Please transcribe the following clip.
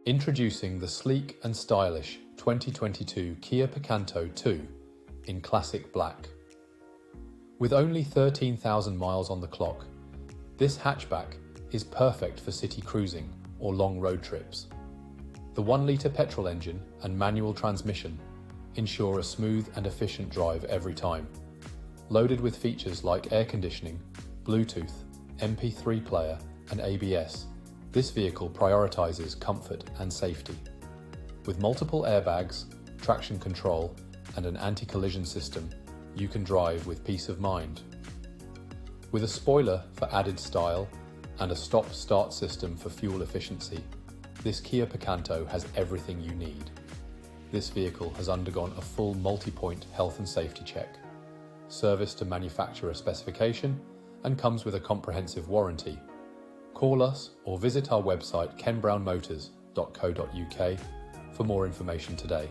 Introducing the sleek and stylish 2022 Kia Picanto 2 in classic black. With only 13,000 miles on the clock, this hatchback is perfect for city cruising or long road trips. The 1-litre petrol engine and manual transmission ensure a smooth and efficient drive every time. Loaded with features like air conditioning, Bluetooth, MP3 player and ABS, this vehicle prioritizes comfort and safety. With multiple airbags, traction control and an anti-collision system, you can drive with peace of mind. With a spoiler for added style and a stop-start system for fuel efficiency, this Kia Picanto has everything you need. This vehicle has undergone a full multi-point health and safety check, serviced to manufacturer specification, and comes with a comprehensive warranty. Call us or visit our website kenbrownmotors.co.uk for more information today.